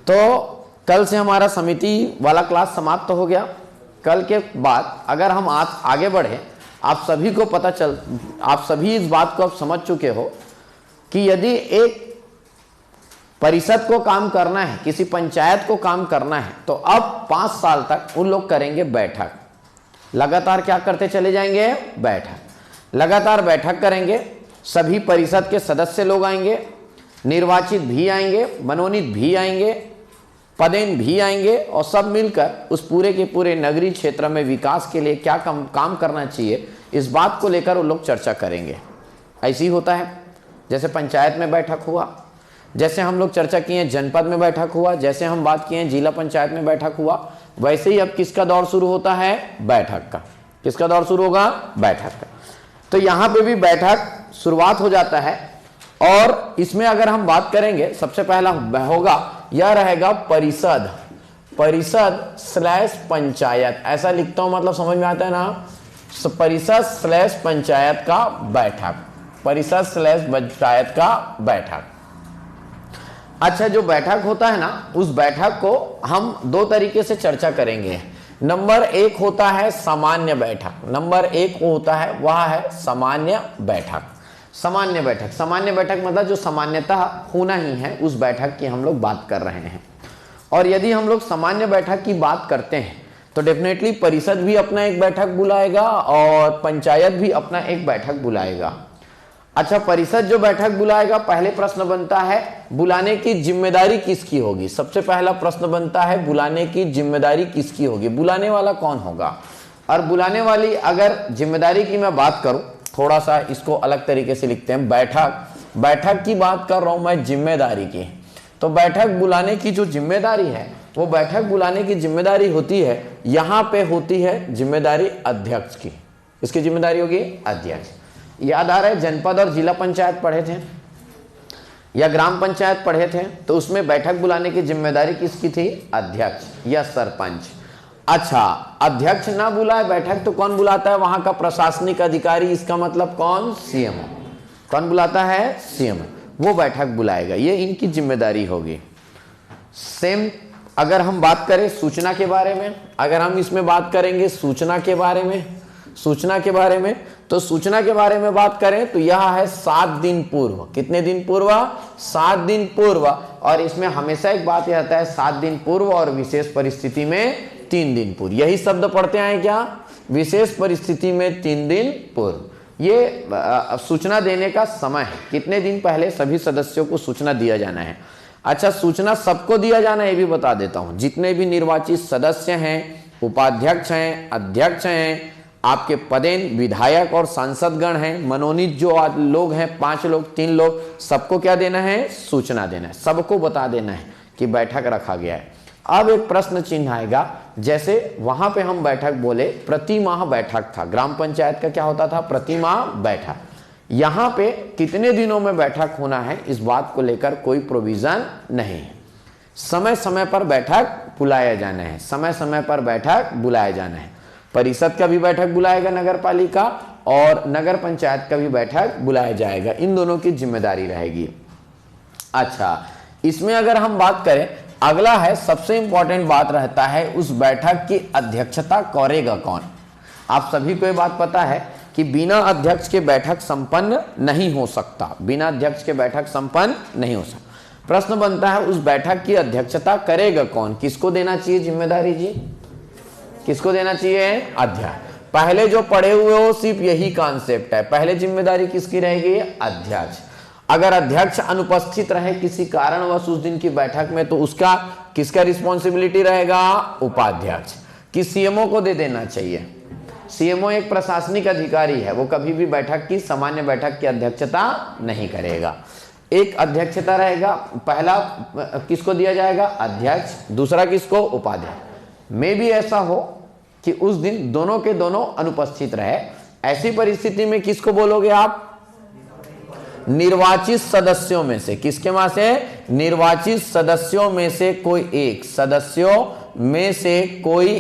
तो कल से हमारा समिति वाला क्लास समाप्त हो गया। कल के बाद अगर हम आज आगे बढ़े, आप सभी इस बात को आप समझ चुके हो कि यदि एक परिषद को काम करना है, किसी पंचायत को काम करना है, तो अब 5 साल तक उन लोग करेंगे बैठक। लगातार क्या करते चले जाएंगे? बैठक। लगातार बैठक करेंगे। सभी परिषद के सदस्य लोग आएंगे, निर्वाचित भी आएंगे, मनोनीत भी आएंगे, पदेन भी आएंगे, और सब मिलकर उस पूरे के पूरे नगरीय क्षेत्र में विकास के लिए क्या काम करना चाहिए, इस बात को लेकर वो लोग चर्चा करेंगे। ऐसी होता है, जैसे पंचायत में बैठक हुआ, जैसे हम लोग चर्चा किए जनपद में बैठक हुआ, जैसे हम बात किए जिला पंचायत में बैठक हुआ, वैसे ही अब किसका दौर शुरू होता है? बैठक का। किसका दौर शुरू होगा? बैठक का। तो यहाँ पे भी बैठक शुरुआत हो जाता है, और इसमें अगर हम बात करेंगे, सबसे पहला होगा, यह रहेगा परिषद / पंचायत। ऐसा लिखता हूं, मतलब समझ में आता है ना? परिषद / पंचायत का बैठक। परिषद / पंचायत का बैठक। अच्छा, जो बैठक होता है ना, उस बैठक को हम 2 तरीके से चर्चा करेंगे। नंबर 1 होता है सामान्य बैठक। नंबर 1 होता है, वह है सामान्य बैठक। सामान्य बैठक मतलब जो सामान्यतः होना ही है, उस बैठक की हम लोग बात कर रहे हैं। और यदि हम लोग सामान्य बैठक की बात करते हैं, तो डेफिनेटली परिषद भी अपना एक बैठक बुलाएगा और पंचायत भी अपना एक बैठक बुलाएगा। अच्छा, परिषद जो बैठक बुलाएगा, पहले प्रश्न बनता है बुलाने की जिम्मेदारी किसकी होगी? सबसे पहला प्रश्न बनता है बुलाने की जिम्मेदारी किसकी होगी? बुलाने वाला कौन होगा? और बुलाने वाली अगर जिम्मेदारी की मैं बात करूं, थोड़ा सा इसको अलग तरीके से लिखते हैं। बैठक की बात कर रहा हूं मैं, जिम्मेदारी की। तो बैठक बुलाने की जो जिम्मेदारी है, वो बैठक बुलाने की जिम्मेदारी होती है, यहां पे होती है जिम्मेदारी अध्यक्ष की। इसकी जिम्मेदारी होगी अध्यक्ष। याद आ रहा है, जनपद और जिला पंचायत पढ़े थे या ग्राम पंचायत पढ़े थे, तो उसमें बैठक बुलाने की जिम्मेदारी किसकी थी? अध्यक्ष या सरपंच। अच्छा, अध्यक्ष ना बुलाए बैठक तो कौन बुलाता है? वहां का प्रशासनिक अधिकारी। इसका मतलब कौन? सीएमओ। कौन बुलाता है? सीएमओ। वो बैठक बुलाएगा, ये इनकी जिम्मेदारी होगी। सेम अगर हम बात करें सूचना के बारे में, अगर हम इसमें बात करेंगे सूचना के बारे में, तो सूचना के बारे में बात करें तो यह है 7 दिन पूर्व। कितने दिन पूर्व? 7 दिन पूर्व। और इसमें हमेशा एक बात यह आता है, 7 दिन पूर्व और विशेष परिस्थिति में 3 दिन पूर्व। यही शब्द पढ़ते आए क्या? विशेष परिस्थिति में 3 दिन पूर्व। ये सूचना देने का समय है, कितने दिन पहले सभी सदस्यों को सूचना दिया जाना है। अच्छा, सूचना सबको दिया जाना है, ये भी बता देता हूं। जितने भी निर्वाचित सदस्य हैं, उपाध्यक्ष हैं, अध्यक्ष हैं, आपके पदेन विधायक और सांसदगण हैं, मनोनीत जो लोग हैं, 5 लोग, 3 लोग, सबको क्या देना है? सूचना देना है। सबको बता देना है कि बैठक रखा गया है। अब एक प्रश्न चिन्ह आएगा, जैसे वहां पे हम बैठक बोले, प्रति माह बैठक था। ग्राम पंचायत का क्या होता था? प्रति माह बैठक। यहां पे कितने दिनों में बैठक होना है, इस बात को लेकर कोई प्रोविजन नहीं है। समय समय पर बैठक बुलाया जाना है, समय समय पर बैठक बुलाया जाना है। परिषद का भी बैठक बुलाएगा नगर पालिका, और नगर पंचायत का भी बैठक बुलाया जाएगा। इन दोनों की जिम्मेदारी रहेगी। अच्छा, इसमें अगर हम बात करें, अगला है, सबसे इंपॉर्टेंट बात रहता है, उस बैठक की अध्यक्षता करेगा कौन? आप सभी को ये बात पता है कि बिना अध्यक्ष के बैठक संपन्न नहीं हो सकता। बिना अध्यक्ष के बैठक संपन्न नहीं हो सकता। प्रश्न बनता है, उस बैठक की अध्यक्षता करेगा कौन? किसको देना चाहिए जिम्मेदारी जी? किसको देना चाहिए? अध्यक्ष। पहले जो पढ़े हुए हो सिर्फ यही कॉन्सेप्ट है, पहले जिम्मेदारी किसकी रहेगी? अध्यक्ष। अगर अध्यक्ष अनुपस्थित रहे किसी कारणवश उस दिन की बैठक में, तो उसका किसका रिस्पॉन्सिबिलिटी रहेगा? उपाध्यक्ष। कि सीएमओ को दे देना चाहिए। सीएमओ एक प्रशासनिक अधिकारी है, वो कभी भी बैठक की, सामान्य बैठक की अध्यक्षता नहीं करेगा। एक अध्यक्षता रहेगा, पहला किसको दिया जाएगा? अध्यक्ष। दूसरा किसको? उपाध्यक्ष। में भी ऐसा हो कि उस दिन दोनों के दोनों अनुपस्थित रहे, ऐसी परिस्थिति में किसको बोलोगे आप? निर्वाचित सदस्यों में से। किसके वहां से? निर्वाचित सदस्यों में से कोई एक। सदस्यों में से कोई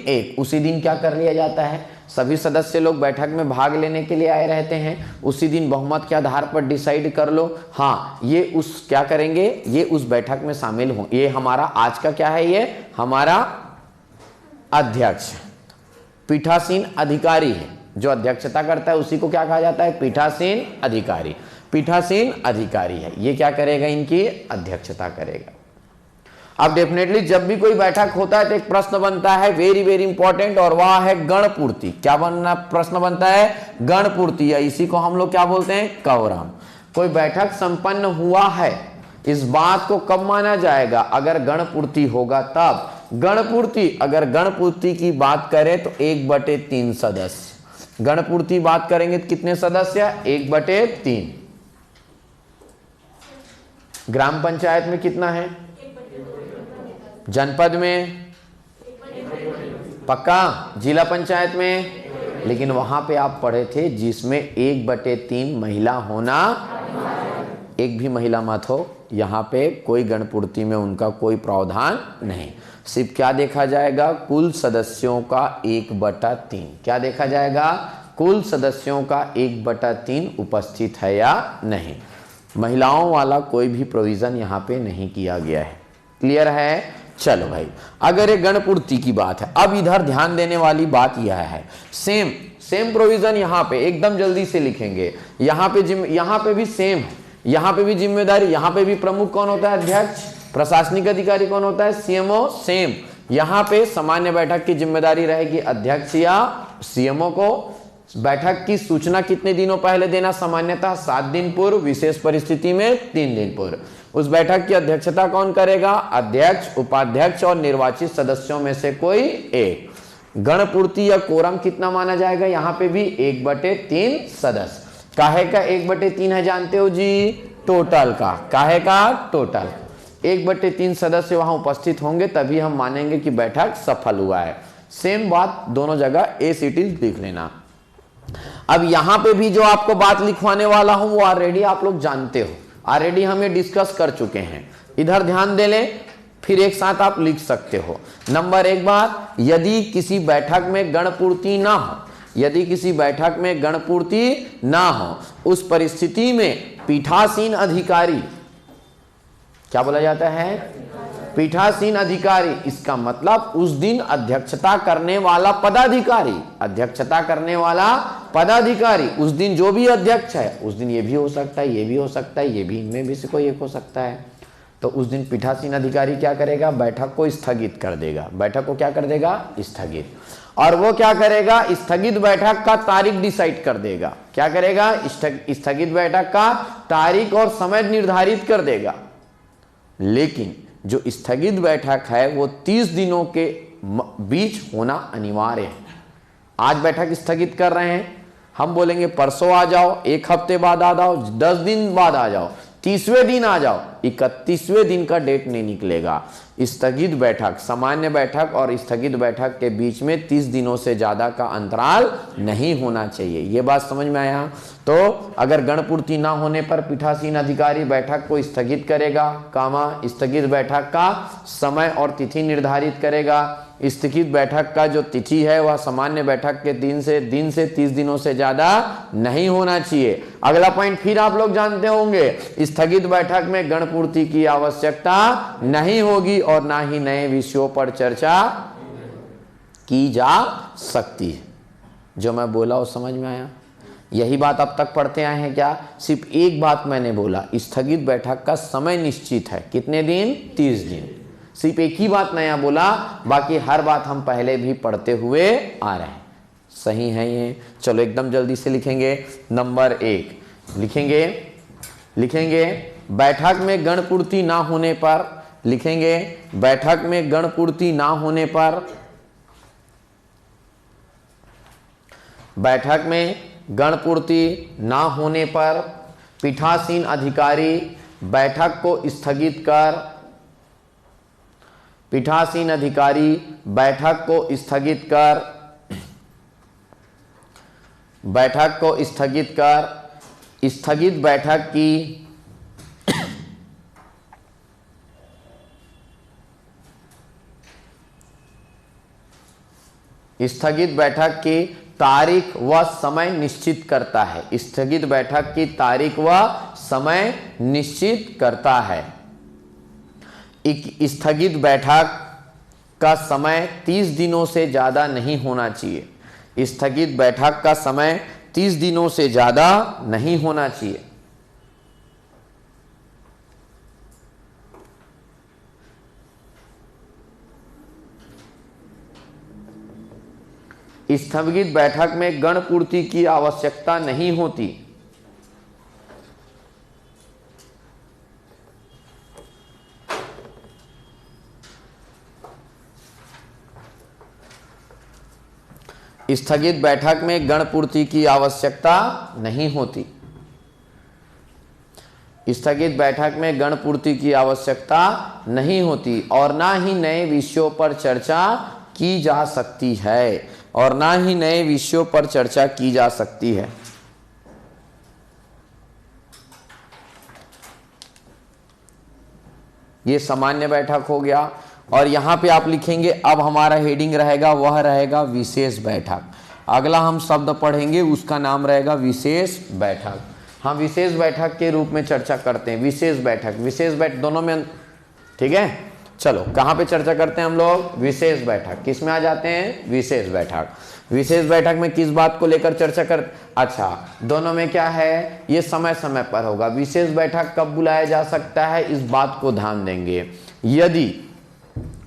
एक उसी दिन क्या कर लिया जाता है? सभी सदस्य लोग बैठक में भाग लेने के लिए आए रहते हैं, उसी दिन बहुमत के आधार पर डिसाइड कर लो। हाँ, ये उस क्या करेंगे, ये उस बैठक में शामिल हों। ये हमारा आज का क्या है, ये हमारा अध्यक्ष पीठासीन अधिकारी है, जो अध्यक्षता करता है उसी को क्या कहा जाता है, पीठासीन अधिकारी। पीठासीन अधिकारी है, ये क्या करेगा, इनकी अध्यक्षता करेगा। अब डेफिनेटली जब भी कोई बैठक होता है तो एक प्रश्न बनता है वेरी वेरी इंपॉर्टेंट, और वह है गणपूर्ति। क्या बनना प्रश्न बनता है, गणपूर्ति, या इसी को हम लोग क्या बोलते हैं, कवरम। कोई बैठक संपन्न हुआ है, इस बात को कब माना जाएगा, अगर गणपूर्ति होगा तब। गणपूर्ति, अगर गणपूर्ति की बात करें तो 1/3 सदस्य। गणपूर्ति बात करेंगे तो कितने सदस्य, 1/3। ग्राम पंचायत में कितना है, जनपद में पक्का, जिला पंचायत में, लेकिन वहां पे आप पढ़े थे जिसमें 1/3 महिला होना, एक भी महिला मत हो। यहाँ पे कोई गणपूर्ति में उनका कोई प्रावधान नहीं, सिर्फ क्या देखा जाएगा, कुल सदस्यों का 1/3। क्या देखा जाएगा, कुल सदस्यों का 1/3 उपस्थित है या नहीं। महिलाओं वाला कोई भी प्रोविजन यहाँ पे नहीं किया गया है। क्लियर है। चलो भाई, अगर ये गणपूर्ति की बात है, अब इधर ध्यान देने वाली बात यह है, सेम प्रोविजन यहाँ पे एकदम जल्दी से लिखेंगे। यहाँ पे भी सेम है, यहाँ पे भी जिम्मेदारी, यहाँ पे भी प्रमुख कौन होता है, अध्यक्ष। प्रशासनिक अधिकारी कौन होता है, सीएमओ। सेम यहाँ पे सामान्य बैठक की जिम्मेदारी रहेगी अध्यक्ष या सीएमओ को। बैठक की सूचना कितने दिनों पहले देना, सामान्यतः 7 दिन पूर्व, विशेष परिस्थिति में 3 दिन पूर्व। उस बैठक की अध्यक्षता कौन करेगा, अध्यक्ष, उपाध्यक्ष और निर्वाचित सदस्यों में से कोई एक। गणपूर्ति या कोरम कितना माना जाएगा, यहाँ पे भी 1/3 सदस्य। काहे का 1/3 है जानते हो जी, टोटल का। काहे का, टोटल 1/3 सदस्य वहां उपस्थित होंगे, तभी हम मानेंगे कि बैठक सफल हुआ है। सेम बात दोनों जगह एसिटीज लिख लेना। अब यहां पे भी जो आपको बात लिखवाने वाला हूं वो ऑलरेडी आप लोग जानते हो, ऑलरेडी हम ये डिस्कस कर चुके हैं। इधर ध्यान दे लें, फिर एक साथ आप लिख सकते हो। नंबर 1 बात, यदि किसी बैठक में गणपूर्ति ना हो, यदि किसी बैठक में गणपूर्ति ना हो, उस परिस्थिति में पीठासीन अधिकारी, क्या बोला जाता है, पीठासीन अधिकारी। इसका मतलब उस दिन अध्यक्षता करने वाला पदाधिकारी, अध्यक्षता करने वाला पदाधिकारी, उस दिन जो भी अध्यक्ष है, उस दिन ये भी हो सकता है, ये भी हो सकता है, ये भी, इनमें भी से कोई एक हो सकता है। तो उस दिन पीठासीन अधिकारी क्या करेगा, बैठक को स्थगित कर देगा। बैठक को क्या कर देगा, स्थगित। और वो क्या करेगा, स्थगित बैठक का तारीख डिसाइड कर देगा। क्या करेगा, स्थगित बैठक का तारीख और समय निर्धारित कर देगा। लेकिन जो स्थगित बैठक है वो 30 दिनों के बीच होना अनिवार्य है। आज बैठक स्थगित कर रहे हैं, हम बोलेंगे परसों आ जाओ, 1 हफ्ते बाद आ जाओ, 10 दिन बाद आ जाओ, 30वें दिन आ जाओ, 31वें दिन का डेट नहीं निकलेगा। स्थगित बैठक, सामान्य बैठक और स्थगित बैठक के बीच में 30 दिनों से ज्यादा का अंतराल नहीं होना चाहिए। ये बात समझ में आया। तो अगर गणपूर्ति ना होने पर पीठासीन अधिकारी बैठक को स्थगित करेगा, स्थगित बैठक का समय और तिथि निर्धारित करेगा। स्थगित बैठक का जो तिथि है वह सामान्य बैठक के दिन से 30 दिनों से ज्यादा नहीं होना चाहिए। अगला पॉइंट फिर आप लोग जानते होंगे, स्थगित बैठक में गणपूर्ति की आवश्यकता नहीं होगी और ना ही नए विषयों पर चर्चा की जा सकती है। जो मैं बोला वो समझ में आया। यही बात अब तक पढ़ते आए हैं क्या, सिर्फ एक बात मैंने बोला, स्थगित बैठक का समय निश्चित है, कितने दिन, 30 दिन। सिर्फ एक ही बात नया बोला, बाकी हर बात हम पहले भी पढ़ते हुए आ रहे हैं। सही है ये। चलो एकदम जल्दी से लिखेंगे। नंबर 1 लिखेंगे बैठक में गणपूर्ति ना होने पर, लिखेंगे बैठक में गणपूर्ति ना होने पर, बैठक में गणपूर्ति ना होने पर पीठासीन अधिकारी बैठक को स्थगित कर, पीठासीन अधिकारी बैठक को स्थगित कर, बैठक को स्थगित कर, स्थगित बैठक की स्थगित बैठक की तारीख व समय निश्चित करता है। स्थगित बैठक की तारीख व समय निश्चित करता है। स्थगित बैठक का समय 30 दिनों से ज्यादा नहीं होना चाहिए। स्थगित बैठक का समय 30 दिनों से ज्यादा नहीं होना चाहिए। स्थगित बैठक में गणपूर्ति की आवश्यकता नहीं होती। स्थगित बैठक में गणपूर्ति की आवश्यकता नहीं होती। स्थगित बैठक में गणपूर्ति की आवश्यकता नहीं होती और ना ही नए विषयों पर चर्चा की जा सकती है। और ना ही नए विषयों पर चर्चा की जा सकती है। ये सामान्य बैठक हो गया। और यहां पे आप लिखेंगे, अब हमारा हेडिंग रहेगा, वह रहेगा विशेष बैठक। अगला हम शब्द पढ़ेंगे, उसका नाम रहेगा विशेष बैठक। हम विशेष बैठक के रूप में चर्चा करते हैं। विशेष बैठक दोनों में, ठीक है। चलो कहां पे चर्चा करते हैं हम लोग? विशेष बैठक। किस में आ जाते हैं? विशेष बैठक। विशेष बैठक में किस बात को लेकर चर्चा कर, अच्छा दोनों में क्या है, ये समय समय पर होगा। विशेष बैठक कब बुलाया जा सकता है, इस बात को ध्यान देंगे। यदि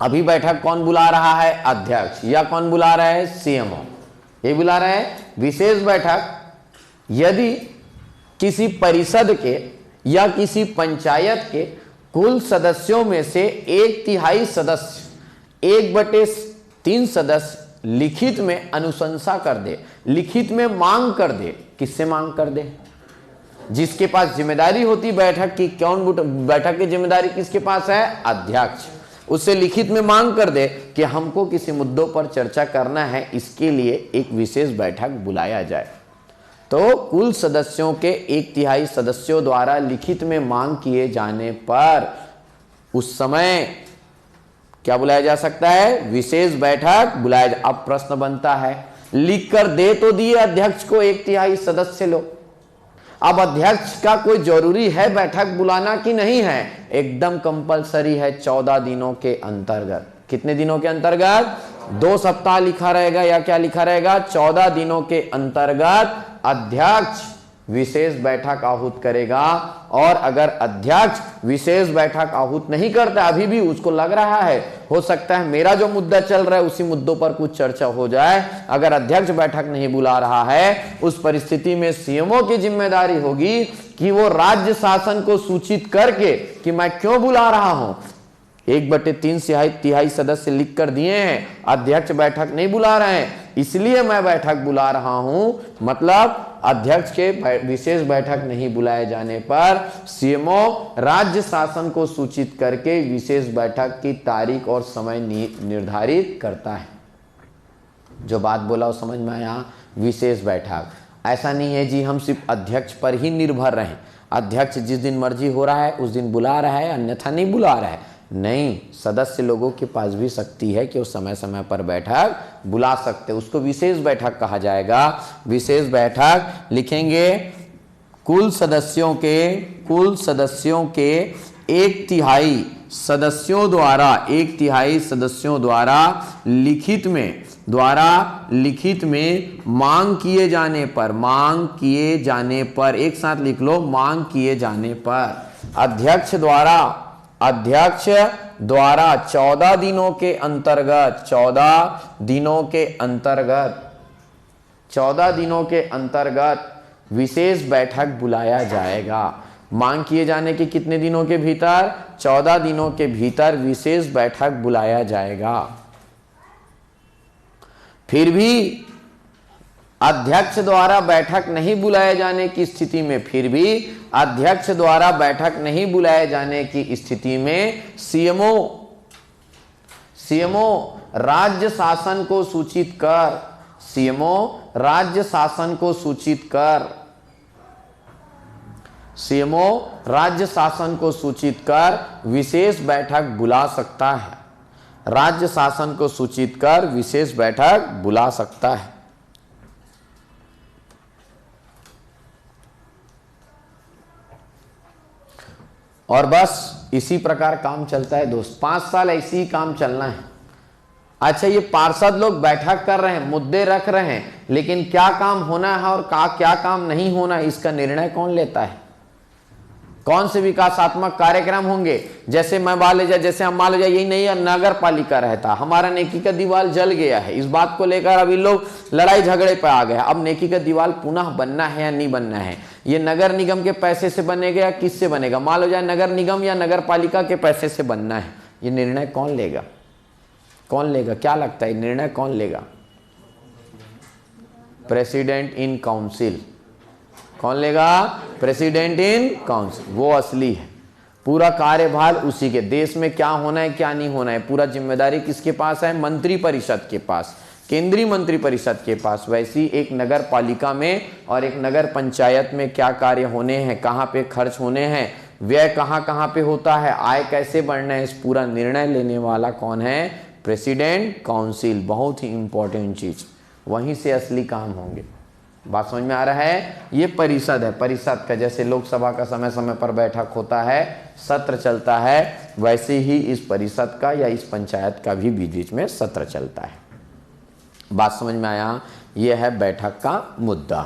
अभी बैठक कौन बुला रहा है? अध्यक्ष। या कौन बुला रहा है? सीएमओ। ये बुला रहा है। विशेष बैठक यदि किसी परिषद के या किसी पंचायत के कुल सदस्यों में से 1/3 सदस्य 1/3 सदस्य लिखित में अनुशंसा कर दे, लिखित में मांग कर दे। किससे मांग कर दे? जिसके पास जिम्मेदारी होती बैठक की। कौन बैठक की जिम्मेदारी किसके पास है? अध्यक्ष। उससे लिखित में मांग कर दे कि हमको किसी मुद्दों पर चर्चा करना है, इसके लिए एक विशेष बैठक बुलाया जाए। तो कुल सदस्यों के 1/3 सदस्यों द्वारा लिखित में मांग किए जाने पर उस समय क्या बुलाया जा सकता है? विशेष बैठक बुलाया जा। अब प्रश्न बनता है, लिख कर दे तो दिए अध्यक्ष को 1/3 सदस्य लोग। अब अध्यक्ष का कोई जरूरी है बैठक बुलाना कि नहीं है? एकदम कंपलसरी है। 14 दिनों के अंतर्गत। कितने दिनों के अंतर्गत? 2 सप्ताह लिखा रहेगा या क्या लिखा रहेगा? 14 दिनों के अंतर्गत अध्यक्ष विशेष बैठक आहूत करेगा। और अगर अध्यक्ष विशेष बैठक आहूत नहीं करता, अभी भी उसको लग रहा है, हो सकता है मेरा जो मुद्दा चल रहा है उसी मुद्दों पर कुछ चर्चा हो जाए, अगर अध्यक्ष बैठक नहीं बुला रहा है, उस परिस्थिति में सीएमओ की जिम्मेदारी होगी कि वो राज्य शासन को सूचित करके कि मैं क्यों बुला रहा हूं। 1/3 सदस्य लिख कर दिए हैं, अध्यक्ष बैठक नहीं बुला रहे हैं, इसलिए मैं बैठक बुला रहा हूं। मतलब अध्यक्ष के विशेष बैठक नहीं बुलाए जाने पर सीएमओ राज्य शासन को सूचित करके विशेष बैठक की तारीख और समय निर्धारित करता है। जो बात बोला वो समझ में आया? विशेष बैठक। ऐसा नहीं है जी हम सिर्फ अध्यक्ष पर ही निर्भर रहें, अध्यक्ष जिस दिन मर्जी हो रहा है उस दिन बुला रहा है, अन्यथा नहीं बुला रहा है। नहीं, सदस्य लोगों के पास भी शक्ति है कि वो समय समय पर बैठक बुला सकते, उसको विशेष बैठक कहा जाएगा। विशेष बैठक लिखेंगे, कुल सदस्यों के 1/3 सदस्यों द्वारा लिखित में मांग किए जाने पर एक साथ लिख लो, मांग किए जाने पर अध्यक्ष द्वारा 14 दिनों के अंतर्गत विशेष बैठक बुलाया जाएगा। मांग किए जाने के कितने दिनों के भीतर? 14 दिनों के भीतर विशेष बैठक बुलाया जाएगा। फिर भी अध्यक्ष द्वारा बैठक नहीं बुलाए जाने की स्थिति में सीएमओ राज्य शासन को सूचित कर विशेष बैठक बुला सकता है। राज्य शासन को सूचित कर विशेष बैठक बुला सकता है। और बस इसी प्रकार काम चलता है दोस्त, 5 साल ऐसे ही काम चलना है। अच्छा, ये पार्षद लोग बैठक कर रहे हैं, मुद्दे रख रहे हैं, लेकिन क्या काम होना है और क्या काम नहीं होना है, इसका निर्णय कौन लेता है? कौन से विकासात्मक कार्यक्रम होंगे? जैसे हम मान लीजिए यही नहीं नगर पालिका रहता, हमारा नेकी का दीवार जल गया है, इस बात को लेकर अभी लोग लड़ाई झगड़े पे आ गए। अब नेकी का दीवार पुनः बनना है या नहीं बनना है, ये नगर निगम के पैसे से बनेगा या किससे बनेगा? मान लो जाए नगर निगम या नगर पालिका के पैसे से बनना है, ये निर्णय कौन लेगा? कौन लेगा? क्या लगता है निर्णय कौन लेगा? President in council. कौन लेगा? प्रेसिडेंट इन काउंसिल, वो असली है। पूरा कार्यभार उसी के, देश में क्या होना है क्या नहीं होना है पूरा जिम्मेदारी किसके पास है? मंत्री परिषद के पास, केंद्रीय मंत्री परिषद के पास। वैसी एक नगर पालिका में और एक नगर पंचायत में क्या कार्य होने हैं, कहाँ पे खर्च होने हैं, व्यय कहाँ कहाँ पे होता है, आय कैसे बढ़ना है, इस पूरा निर्णय लेने वाला कौन है? President council. बहुत ही इंपॉर्टेंट चीज, वहीं से असली काम होंगे। बात समझ में आ रहा है? ये परिषद है, परिषद का जैसे लोकसभा का समय समय पर बैठक होता है, सत्र चलता है, वैसे ही इस परिषद का या इस पंचायत का भी बीच बीच में सत्र चलता है। बात समझ में आया? ये है बैठक का मुद्दा।